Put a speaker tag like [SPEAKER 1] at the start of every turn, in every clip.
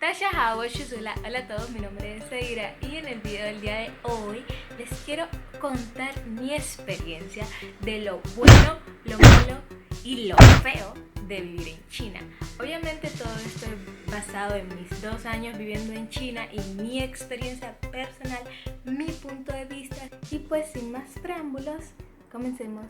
[SPEAKER 1] Tasha Howard Shuzula, hola a todos, mi nombre es Zaira y en el video del día de hoy les quiero contar mi experiencia de lo bueno, lo malo y lo feo de vivir en China. Obviamente todo esto es basado en mis 2 años viviendo en China y mi experiencia personal, mi punto de vista. Y pues sin más preámbulos, comencemos.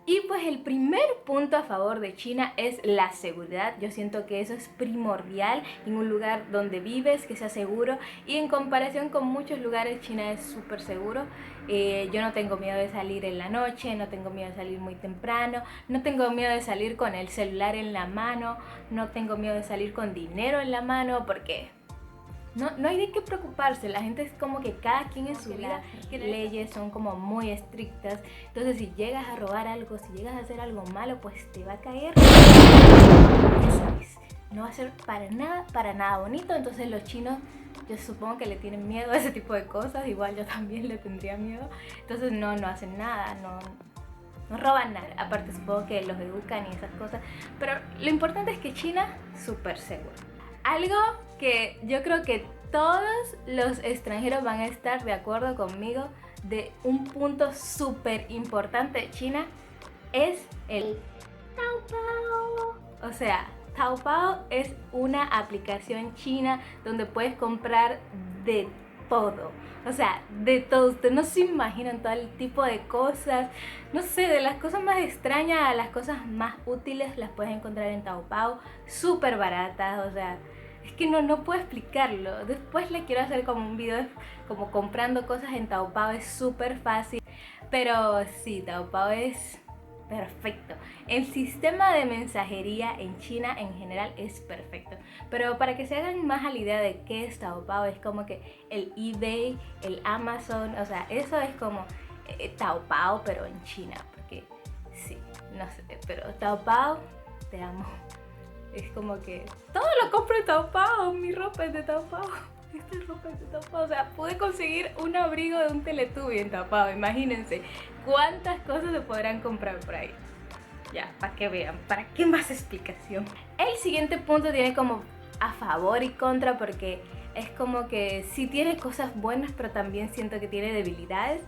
[SPEAKER 1] Y pues el primer punto a favor de China es la seguridad. Yo siento que eso es primordial en un lugar donde vives, que sea seguro. Y en comparación con muchos lugares, China es súper seguro. Yo no tengo miedo de salir en la noche, no tengo miedo de salir muy temprano, no tengo miedo de salir con el celular en la mano, no tengo miedo de salir con dinero en la mano, porque no hay de qué preocuparse. La gente es como que cada quien en su vida, las leyes son como muy estrictas. Entonces si llegas a robar algo, si llegas a hacer algo malo, pues te va a caer. Ya sabes, no va a ser para nada bonito. Entonces los chinos, yo supongo que le tienen miedo a ese tipo de cosas. Igual yo también le tendría miedo. Entonces no hacen nada, no roban nada. Aparte supongo que los educan y esas cosas. Pero lo importante es que China, súper seguro. Algo que yo creo que todos los extranjeros van a estar de acuerdo conmigo de un punto súper importante de China es el Taobao. O sea, Taobao es una aplicación china donde puedes comprar de todo. O sea, de todo. Ustedes no se imaginan todo el tipo de cosas. No sé, de las cosas más extrañas a las cosas más útiles las puedes encontrar en Taobao. Súper baratas, o sea, es que no puedo explicarlo. Después le quiero hacer como un video como comprando cosas en Taobao. Es súper fácil. Pero sí, Taobao es perfecto. El sistema de mensajería en China en general es perfecto. Pero para que se hagan más a la idea de qué es Taobao, es como que el eBay, el Amazon, o sea, eso es como Taobao pero en China. Porque sí, no sé, pero Taobao, te amo. Es como que todo lo compro en Taobao, mi ropa es de Taobao, esta ropa es de Taobao. O sea, pude conseguir un abrigo de un Teletubby en Taobao. Imagínense cuántas cosas se podrán comprar por ahí. Ya, para que vean, ¿para qué más explicación? El siguiente punto tiene como a favor y contra, porque es como que sí tiene cosas buenas, pero también siento que tiene debilidades,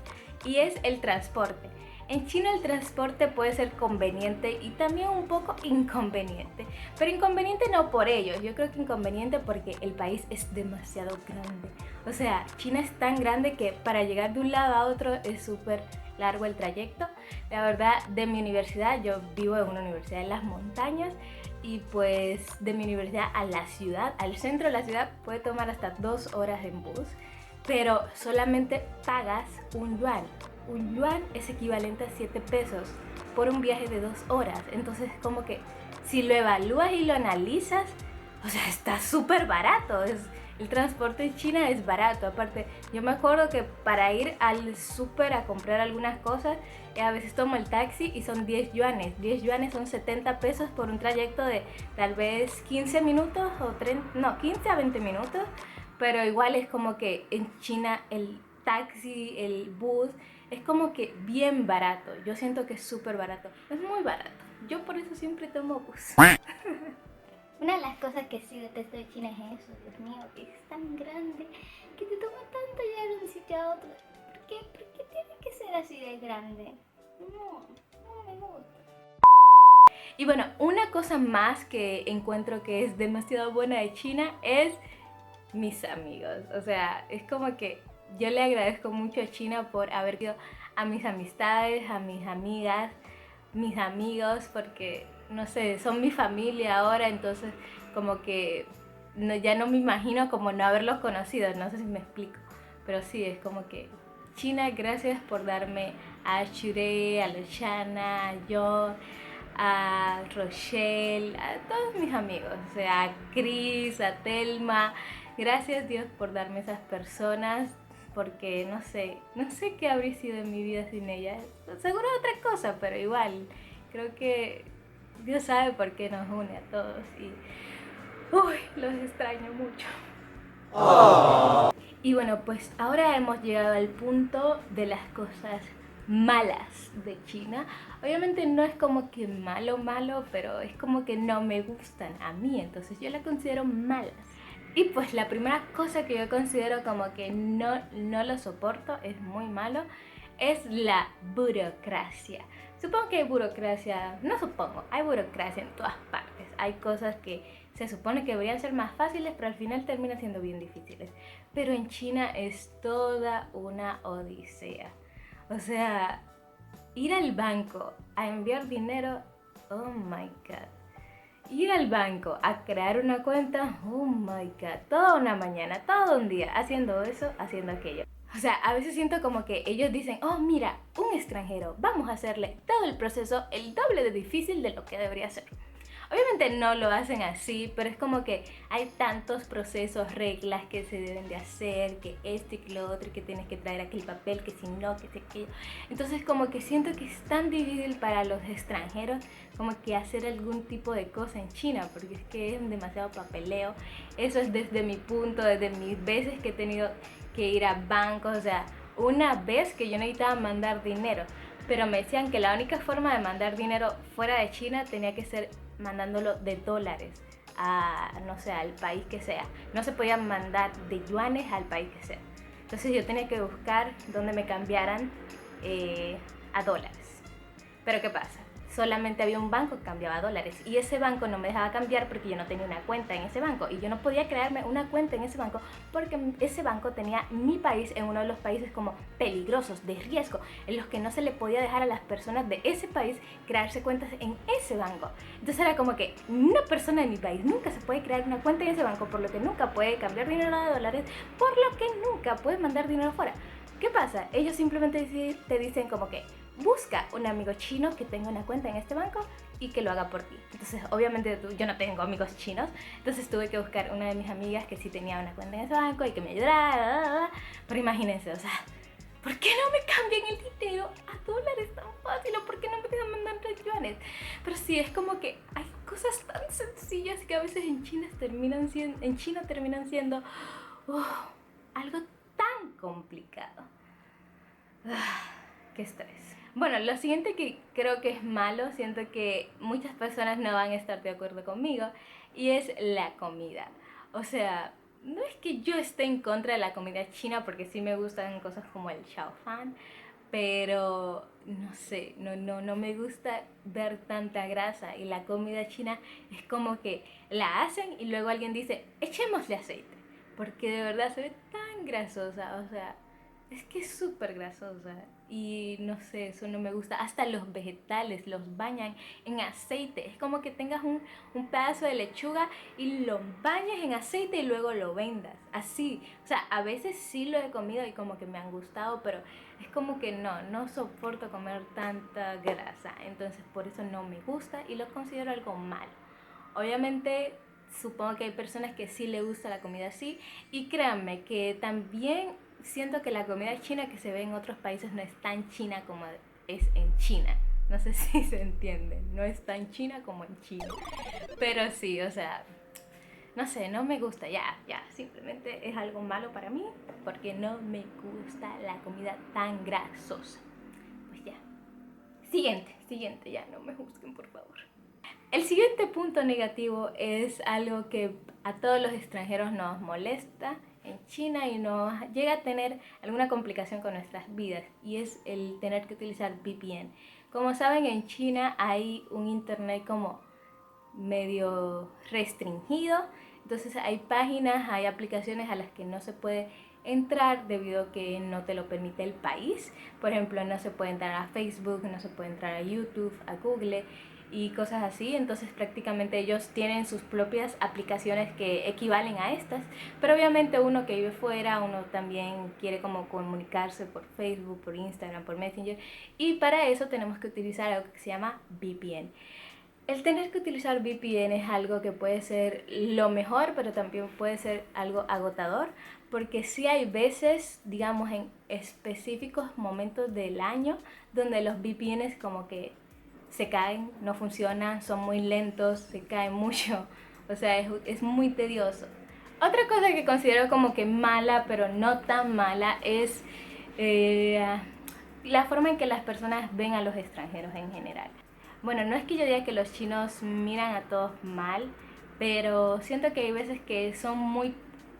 [SPEAKER 1] y es el transporte. En China el transporte puede ser conveniente y también un poco inconveniente, pero inconveniente no por ello, yo creo que inconveniente porque el país es demasiado grande. O sea, China es tan grande que para llegar de un lado a otro es súper largo el trayecto. La verdad, de mi universidad, yo vivo en una universidad en las montañas, y pues de mi universidad a la ciudad, al centro de la ciudad, puede tomar hasta 2 horas en bus, pero solamente pagas un yuan. Un yuan es equivalente a 7 pesos por un viaje de 2 horas. Entonces, como que si lo evalúas y lo analizas, o sea, está súper barato. El transporte en China es barato. Aparte, yo me acuerdo que para ir al súper a comprar algunas cosas, a veces tomo el taxi y son 10 yuanes. 10 yuanes son 70 pesos por un trayecto de tal vez 15 minutos o 15 a 20 minutos. Pero igual es como que en China el taxi, el bus, es como que bien barato. Yo siento que es súper barato. Es muy barato. Yo por eso siempre tomo bus.
[SPEAKER 2] Una de las cosas que sí detesto de China es eso, Dios mío, que es tan grande, que te toma tanto llegar de un sitio a otro. ¿Por qué tiene que ser así de grande? No me gusta.
[SPEAKER 1] Y bueno, una cosa más que encuentro que es demasiado buena de China es mis amigos. O sea, es como que yo le agradezco mucho a China por haber ido a mis amistades, a mis amigas, mis amigos, porque no sé, son mi familia ahora. Entonces como que ya no me imagino como no haberlos conocido, no sé si me explico, pero sí, es como que China, gracias por darme a Shure, a Luciana, a John, a Rochelle, a todos mis amigos, o sea, a Chris, a Telma. Gracias Dios por darme esas personas, porque no sé qué habría sido en mi vida sin ellas. Seguro otra cosa, pero igual, creo que Dios sabe por qué nos une a todos y los extraño mucho. Y bueno, pues ahora hemos llegado al punto de las cosas malas de China. Obviamente no es como que malo, pero es como que no me gustan a mí, entonces yo la considero malas. Y pues la primera cosa que yo considero como que no lo soporto, es muy malo, es la burocracia. Supongo que hay burocracia, no supongo, hay burocracia en todas partes. Hay cosas que se supone que deberían ser más fáciles, pero al final terminan siendo bien difíciles. Pero en China es toda una odisea. O sea, ir al banco a enviar dinero, oh my god. Ir al banco a crear una cuenta, oh my god, toda una mañana, todo un día, haciendo eso, haciendo aquello. O sea, a veces siento como que ellos dicen, oh mira, un extranjero, vamos a hacerle todo el proceso el doble de difícil de lo que debería ser. Obviamente no lo hacen así, pero es como que hay tantos procesos, reglas que se deben de hacer, que y que lo otro, y que tienes que traer aquel papel, que si no, que si aquello. Entonces como que siento que es tan difícil para los extranjeros como que hacer algún tipo de cosa en China, porque es que es demasiado papeleo. Eso es desde mi punto, desde mis veces que he tenido que ir a bancos, o sea, una vez que yo necesitaba mandar dinero, pero me decían que la única forma de mandar dinero fuera de China tenía que ser mandándolo de dólares a, no sé, al país que sea. No se podía mandar de yuanes al país que sea. Entonces yo tenía que buscar dónde me cambiaran a dólares. Pero ¿qué pasa? Solamente había un banco que cambiaba dólares y ese banco no me dejaba cambiar porque yo no tenía una cuenta en ese banco y yo no podía crearme una cuenta en ese banco porque ese banco tenía mi país en uno de los países como peligrosos, de riesgo, en los que no se le podía dejar a las personas de ese país crearse cuentas en ese banco. Entonces era como que una persona de mi país nunca se puede crear una cuenta en ese banco, por lo que nunca puede cambiar dinero a dólares, por lo que nunca puede mandar dinero afuera. ¿Qué pasa? Ellos simplemente te dicen como que busca un amigo chino que tenga una cuenta en este banco y que lo haga por ti. Entonces, obviamente yo no tengo amigos chinos, entonces tuve que buscar una de mis amigas que sí tenía una cuenta en ese banco y que me ayudara. Pero imagínense, o sea, ¿por qué no me cambian el dinero a dólares tan fácil? ¿O por qué no me dejan mandar los yuanes? Pero sí, es como que hay cosas tan sencillas que a veces en China terminan siendo algo tan complicado. Qué estrés. Bueno, lo siguiente que creo que es malo, siento que muchas personas no van a estar de acuerdo conmigo, y es la comida. O sea, no es que yo esté en contra de la comida china, porque sí me gustan cosas como el Xiao Fan, pero no sé, no me gusta ver tanta grasa, y la comida china es como que la hacen y luego alguien dice, echémosle aceite, porque de verdad se ve tan grasosa, o sea, es que es súper grasosa y no sé, eso no me gusta. Hasta los vegetales los bañan en aceite. Es como que tengas un pedazo de lechuga y lo bañas en aceite y luego lo vendas. Así. O sea, a veces sí lo he comido y como que me han gustado, pero es como que no soporto comer tanta grasa. Entonces por eso no me gusta y lo considero algo malo. Obviamente supongo que hay personas que sí le gusta la comida así, y créanme que también siento que la comida china que se ve en otros países no es tan china como es en China. No sé si se entiende, no es tan china como en China. Pero sí, o sea, no sé, no me gusta, ya, simplemente es algo malo para mí porque no me gusta la comida tan grasosa. Pues ya. Siguiente, ya no me juzguen, por favor. El siguiente punto negativo es algo que a todos los extranjeros nos molesta en China y nos llega a tener alguna complicación con nuestras vidas, y es el tener que utilizar VPN. Como saben, en China hay un internet como medio restringido, entonces hay páginas, hay aplicaciones a las que no se puede entrar debido a que no te lo permite el país. Por ejemplo, no se puede entrar a Facebook, no se puede entrar a YouTube, a Google y cosas así. Entonces prácticamente ellos tienen sus propias aplicaciones que equivalen a estas, pero obviamente uno que vive fuera, uno también quiere como comunicarse por Facebook, por Instagram, por Messenger, y para eso tenemos que utilizar algo que se llama VPN. El tener que utilizar VPN es algo que puede ser lo mejor, pero también puede ser algo agotador, porque sí hay veces, digamos, en específicos momentos del año donde los VPNs como que se caen, no funcionan, son muy lentos, se caen mucho, o sea, es muy tedioso. Otra cosa que considero como que mala, pero no tan mala, es la forma en que las personas ven a los extranjeros en general. Bueno, no es que yo diga que los chinos miran a todos mal, pero siento que hay veces que son muy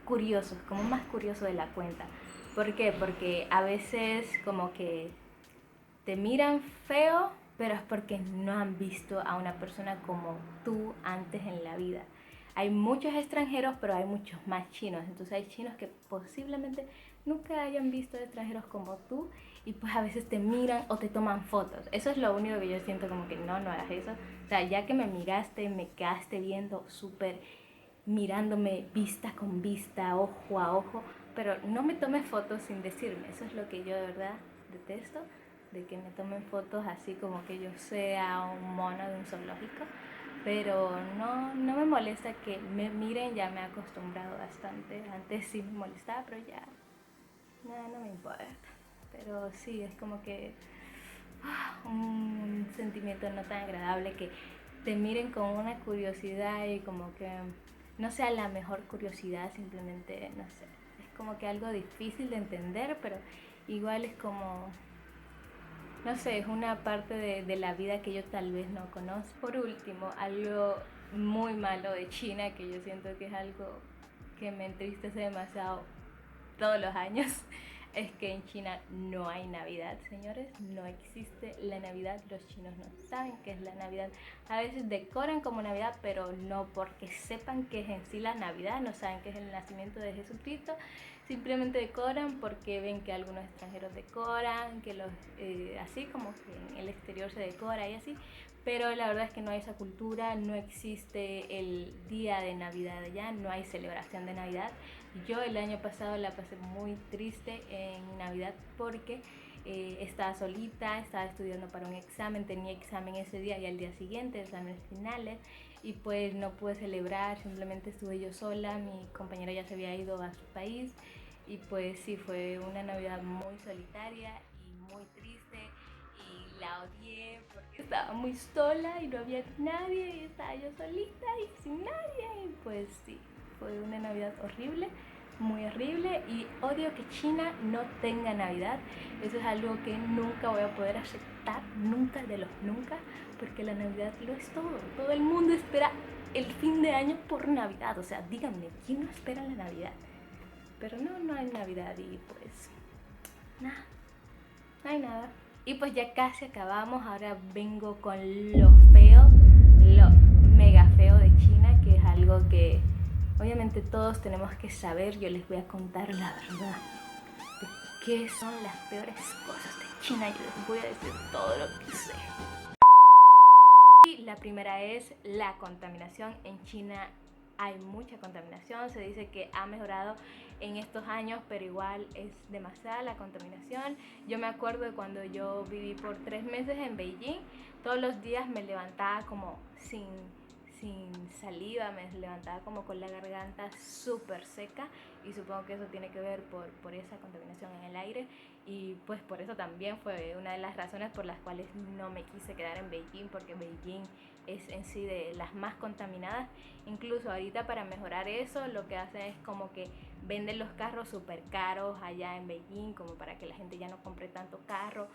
[SPEAKER 1] curiosos, como más curiosos de la cuenta. ¿Por qué? Porque a veces como que te miran feo, pero es porque no han visto a una persona como tú antes en la vida. Hay muchos extranjeros, pero hay muchos más chinos. Entonces hay chinos que posiblemente nunca hayan visto extranjeros como tú y pues a veces te miran o te toman fotos. Eso es lo único que yo siento como que no hagas eso. O sea, ya que me miraste, me quedaste viendo súper mirándome vista con vista, ojo a ojo, pero no me tomes fotos sin decirme. Eso es lo que yo de verdad detesto, de que me tomen fotos así como que yo sea un mono de un zoológico. Pero no me molesta que me miren, ya me he acostumbrado bastante. Antes sí me molestaba, pero ya no me importa. Pero sí, es como que un sentimiento no tan agradable que te miren con una curiosidad y como que no sea la mejor curiosidad, simplemente, no sé, es como que algo difícil de entender, pero igual es como, no sé, es una parte de la vida que yo tal vez no conozco. Por último, algo muy malo de China, que yo siento que es algo que me entristece demasiado todos los años, es que en China no hay Navidad, señores, no existe la Navidad, los chinos no saben qué es la Navidad. A veces decoran como Navidad, pero no porque sepan qué es en sí la Navidad, no saben qué es el nacimiento de Jesucristo, simplemente decoran porque ven que algunos extranjeros decoran, que los así como que en el exterior se decora y así, pero la verdad es que no hay esa cultura, no existe el día de Navidad allá, no hay celebración de Navidad. Yo el año pasado la pasé muy triste en Navidad porque estaba solita, estaba estudiando para un examen, tenía examen ese día y al día siguiente, exámenes finales, y pues no pude celebrar, simplemente estuve yo sola, mi compañera ya se había ido a su país y pues sí, fue una Navidad muy solitaria y muy triste y la odié porque estaba muy sola y no había nadie y estaba yo solita y sin nadie y pues sí, fue una Navidad horrible, muy horrible y odio que China no tenga Navidad. Eso es algo que nunca voy a poder aceptar, nunca de los nunca, porque la Navidad lo es todo. Todo el mundo espera el fin de año por Navidad. O sea, díganme, ¿quién no espera la Navidad? Pero no hay Navidad y pues nada, no hay nada. Y pues ya casi acabamos, ahora vengo con lo feo, lo mega feo de China, que es algo que obviamente todos tenemos que saber. Yo les voy a contar la verdad de qué son las peores cosas de China. Yo les voy a decir todo lo que sé. Y la primera es la contaminación. En China hay mucha contaminación, se dice que ha mejorado en estos años, pero igual es demasiada la contaminación. Yo me acuerdo de cuando yo viví por 3 meses en Beijing, todos los días me levantaba como sin saliva, me levantaba como con la garganta súper seca y supongo que eso tiene que ver por esa contaminación en el aire y pues por eso también fue una de las razones por las cuales no me quise quedar en Beijing, porque Beijing es en sí de las más contaminadas. Incluso ahorita para mejorar eso lo que hacen es como que venden los carros súper caros allá en Beijing, como para que la gente ya no compre tanto carro,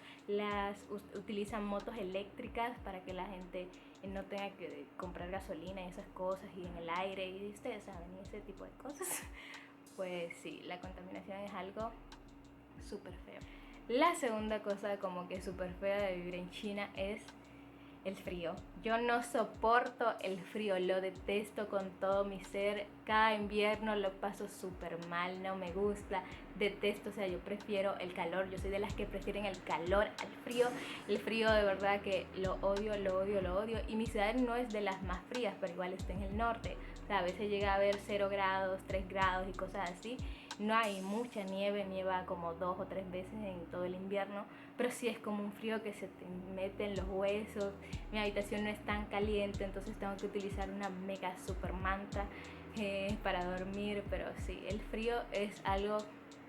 [SPEAKER 1] utilizan motos eléctricas para que la gente no tenga que comprar gasolina y esas cosas y en el aire y ustedes saben, y ese tipo de cosas. Pues sí, la contaminación es algo súper feo. La segunda cosa como que súper fea de vivir en China es el frío. Yo no soporto el frío, lo detesto con todo mi ser. Cada invierno lo paso súper mal, no me gusta, detesto, o sea, yo prefiero el calor. Yo soy de las que prefieren el calor al frío. El frío de verdad que lo odio, lo odio, lo odio. Y mi ciudad no es de las más frías, pero igual está en el norte. O sea, a veces llega a haber 0 grados, 3 grados y cosas así. No hay mucha nieve, nieva como 2 o 3 veces en todo el invierno, pero sí es como un frío que se te mete en los huesos. Mi habitación no es tan caliente, entonces tengo que utilizar una mega super manta para dormir, pero sí, el frío es algo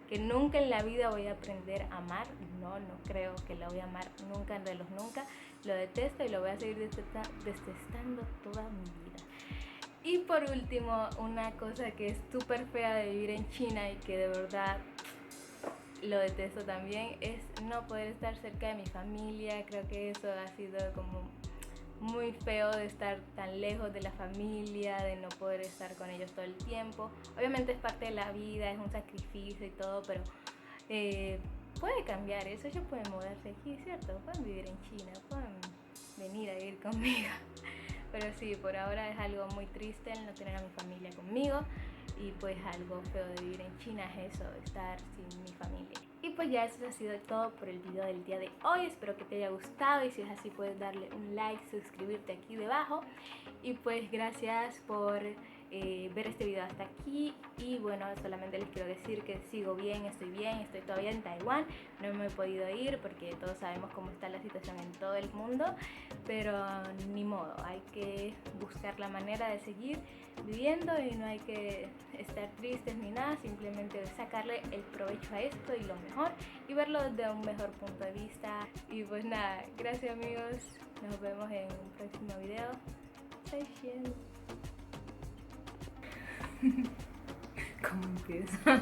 [SPEAKER 1] que nunca en la vida voy a aprender a amar. No creo que lo voy a amar nunca de los nunca. Lo detesto y lo voy a seguir detestando toda mi vida. Y por último, una cosa que es súper fea de vivir en China y que de verdad lo detesto también, es no poder estar cerca de mi familia. Creo que eso ha sido como muy feo, de estar tan lejos de la familia, de no poder estar con ellos todo el tiempo. Obviamente es parte de la vida, es un sacrificio y todo, pero puede cambiar eso. Ellos pueden mudarse aquí, ¿cierto? Pueden vivir en China, pueden venir a vivir conmigo. Pero sí, por ahora es algo muy triste el no tener a mi familia conmigo. Y pues algo feo de vivir en China es eso, estar sin mi familia. Y pues ya eso ha sido todo por el video del día de hoy. Espero que te haya gustado y si es así puedes darle un like, suscribirte aquí debajo. Y pues gracias por ver este video hasta aquí. Y bueno, solamente les quiero decir que sigo bien, estoy todavía en Taiwán. No me he podido ir porque todos sabemos cómo está la situación en todo el mundo. Pero ni modo, hay que buscar la manera de seguir viviendo y no hay que estar tristes ni nada, simplemente sacarle el provecho a esto y lo mejor y verlo desde un mejor punto de vista. Y pues nada, gracias amigos, nos vemos en un próximo video. ¿Cómo empieza?